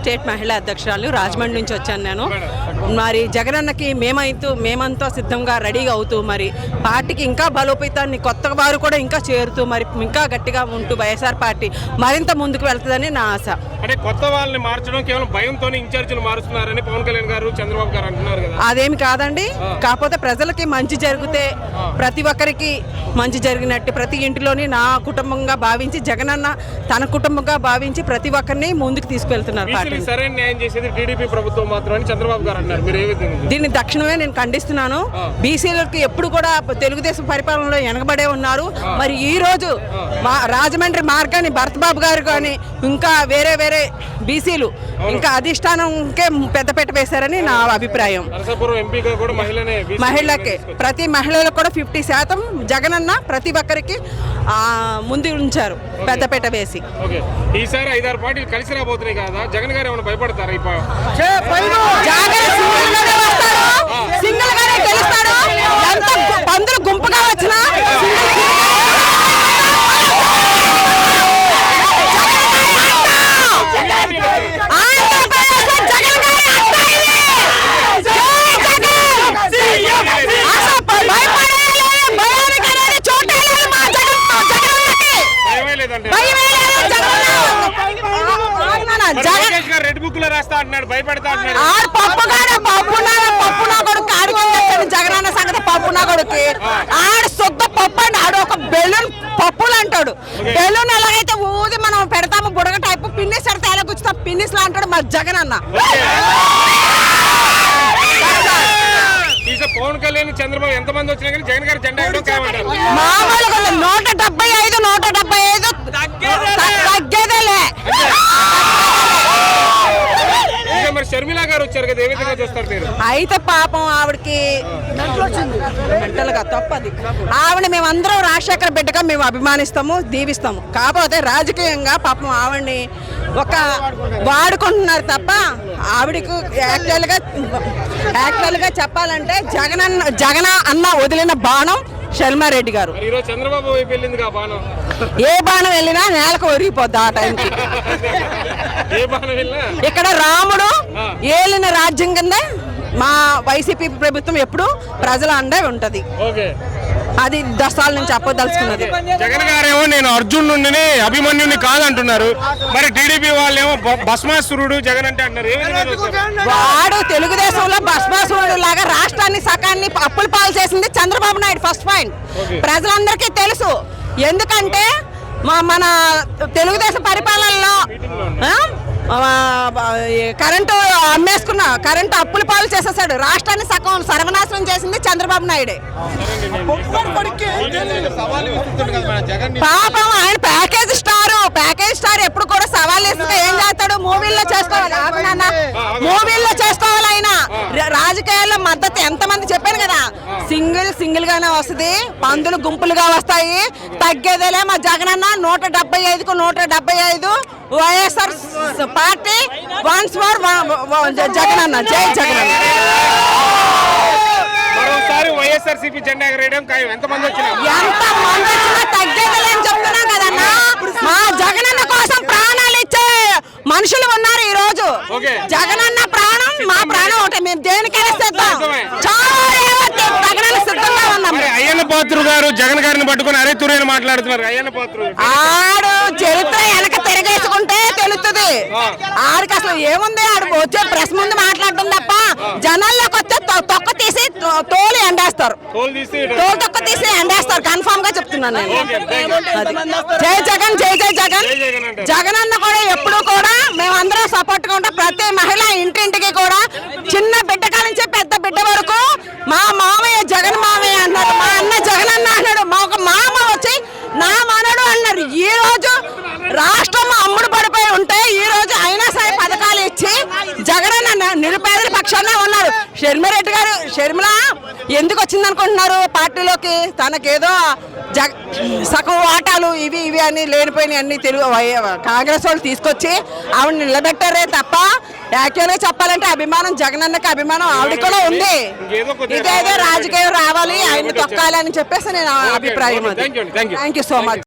State మహిళా అధ్యక్షురాలు రాజమండ్రి నుంచి వచ్చాను నేను. మరి జగనన్నకి మేమంతా సిద్ధంగా రెడీగా అవుతూ మరి పార్టీకి ఇంకా బలోపేతాన్ని కొత్త వారు కూడా ఇంకా చేరుతూ మరి ఇంకా గట్టిగా ఉంటూ వైఎస్ఆర్ పార్టీ మరింత ముందుకు వెళ్తుందని నా ఆశ. అంటే కొత్త వాళ్ళని మార్చడం కేవలం భయంతోనే ఇన్ఛార్జీలు మారుస్తున్నారని పవన్ కళ్యాణ్ గారు చంద్రబాబు గారు అంటున్నారు కదా. అదేమి కాదండి, కాకపోతే ప్రజలకి మంచి జరిగితే ప్రతి ఒక్కరికి మంచి జరిగినట్టు ప్రతి ఇంటిలోని నా కుటుంబంగా భావించి జగనన్న తన కుటుంబంగా భావించి ప్రతి ఒక్కరిని ముందుకు తీసుకెళ్తున్నారు. సరైన న్యాయం చేసేది టీడీపీ ప్రభుత్వం మాత్రమే చంద్రబాబు గారు అంటున్నారు. మీరు ఏ విధంగా దీన్ని తక్షణమే నేను ఖండిస్తున్నాను. బీసీలకి ఎప్పుడు కూడా తెలుగుదేశం పరిపాలనలో వెనకబడే ఉన్నారు. మరి ఈ రోజు రాజమండ్రి మార్గాన్ని భరతబాబు గారు కానీ ఇంకా వేరే బీసీలు ఇంకా అధిష్టానంకే పెద్దపీట వేశారని నా అభిప్రాయం. మహిళకి ప్రతి మహిళలకు కూడా 50% జగనన్న ప్రతి ఒక్కరికి ముందు ఉంచారు పెద్దపీట వేసి. ఈసారి 5-6 పార్టీలు కలిసి రాబోతున్నాయి కదా, జగన్ గారు ఏమైనా భయపడతారు? సింగిల్ గానే గెలుస్తాడు. ఎంత పందులు గుంపుగా వచ్చినా రెడ్ బుక్ లో రాస్తా అంటున్నాడు, భయపడతా అంటున్నాడు. జగనన్న సంగతి పప్పునా కొడుకు ఆడు శుద్ధ పప్పు అండి. ఆడు ఒక బెలూన్ పప్పులు అంటాడు. బెలూన్ ఎలాగైతే ఊది మనం పెడతాము బుడగ టైపు పిన్నిస్ అడితే ఎలా కూర్చుతాం పిన్నిస్ లా అంటాడు మా జగనన్న. పవన్ కళ్యాణ్ చంద్రబాబు ఎంతమంది వచ్చినా కానీ జగన్ గారు జెండా మామూలుగా 175 తగ్గేదేలే. మరి షర్మిల గారు వచ్చారు కదా, ఏ విధంగా చూస్తారు మీరు? అయితే పాపం ఆవిడకి తప్పది. ఆవిడ మేమందరం రాజశేఖర బిడ్డగా మేము అభిమానిస్తాము, దీవిస్తాము. కాకపోతే రాజకీయంగా పాపం ఆవిడని ఒక వాడుకుంటున్నారు తప్ప ఆవిడకు యాక్చువల్గా చెప్పాలంటే జగన్ అన్న వదిలిన బాణం షర్మారెడ్డి గారు. చంద్రబాబు ఏ బాణం వెళ్ళినా నేలకు ఒరిగిపోద్ది ఆ టైంకి. ఇక్కడ రాముడు ఏలిన రాజ్యం కింద మా వైసీపీ ప్రభుత్వం ఎప్పుడు ప్రజల అండే ఉంటది. అది దశాల నుంచి చెప్పదలుచుకున్నది. జగన్ గారేమో నేను అర్జునుడిని అభిమన్యుని కాదంటున్నారు, మరి టీడీపీ వాళ్ళేమో భస్మాసురుడు జగన్ అంటే అంటున్నారు. వాడు తెలుగుదేశంలో భస్మాసురుడు లాగా రాష్ట్రాన్ని సకాన్ని అప్పుల పాలు చేసింది చంద్రబాబు నాయుడు. ఫస్ట్ పాయింట్ ప్రజలందరికీ తెలుసు. ఎందుకంటే మన తెలుగుదేశం పరిపాలనలో కరెంటు కరెంటు అప్పుల పాలు చేసేసాడు. రాష్ట్రాన్ని సగం సర్వనాశనం చేసింది చంద్రబాబు నాయుడే. పాపం ఆయన ప్యాకేజ్ స్టార్ ఎప్పుడు కూడా సవాల్ వేస్తుంటే ఏం చేస్తాడు? మూవీల్లో చేసుకోవాలి ఆయన. రాజకీయాల్లో మద్దతు ఎంతమంది చెప్పాను కదా, సింగిల్ గానే వస్తుంది, పందులు గుంపులుగా వస్తాయి. తగ్గేదేలే మా జగనన్న. 175కు 175 YSR party once more Jagananna. జై జగనన్న. మరోసారి వైఎస్ఆర్సీపీ జెండా ఎగరేయడం ఖాయం. ఎంతమంది వచ్చినా తగ్గేదేలేని చెప్తున్నా కదన్నా. మా జగనన్న కోసం ప్రాణాలు ఇచ్చే మనుషులు ఉన్నారు ఈ రోజు. జగనన్న ప్రాణం మా ప్రాణం ఒకటి. మేము దేనికైనా సిద్ధం. జగనన్న సిద్ధంగా ఉన్నాం. అయ్యన్న పాత్రుడు గారు జగన్ గారిని పట్టుకుని అరే తురేని మాట్లాడుతున్నారు. అయ్యన్న పాత్రుడు ఆడు చరిత్ర వెనక తిరిగేసుకుంటే తెలుస్తుంది. ఆడికి అసలు ఏముంది? ఆడు వచ్చే ప్రెస్ ముందు మాట్లాడటం తప్ప జనాల్లోకి వచ్చే తొక్క తీసి తోలు ఎండేస్తారు. తొక్క తీసి ఎండేస్తారు. కన్ఫర్మ్ గా చెప్తున్నాను నేను. జై జగన్, జై జై జగన్. జగన్ అన్న కూడా ఎప్పుడు కూడా మేమందరం సపోర్ట్ గా ఉంటాం. ప్రతి మహిళ ఇంటింటికి కూడా చిన్న బిడ్డ కానించి పెద్ద బిడ్డ వరకు మా మామయ్య జగన్ మామయ్య అన్నారు, మా అన్న జగన్ అన్న అన్నాడు, మా ఒక మామ వచ్చి నా మనడు అన్నారు. ఈ రోజు రాష్ట్రం అమ్ముడు పడిపోయి ఉంటే ఈ రోజు అయినా సరే పథకాలు ఇచ్చి జగనన్న నిరుపేదల పక్షాన ఉన్నారు. షర్మిరెడ్డి గారు షర్మిల ఎందుకు వచ్చింది అనుకుంటున్నారు పార్టీలోకి? తనకేదో సగం వాటాలు ఇవి అని లేనిపోయినాయి అన్ని కాంగ్రెస్ వాళ్ళు తీసుకొచ్చి ఆవిడ నిలబెట్టారే తప్ప యాక్చువల్గా చెప్పాలంటే అభిమానం జగనన్నకి అభిమానం ఆవిడ కూడా ఉంది. ఇదేదో రాజకీయం రావాలి, ఆయన తొక్కాలి అని చెప్పేసి నేను అభిప్రాయం. Thank you so much.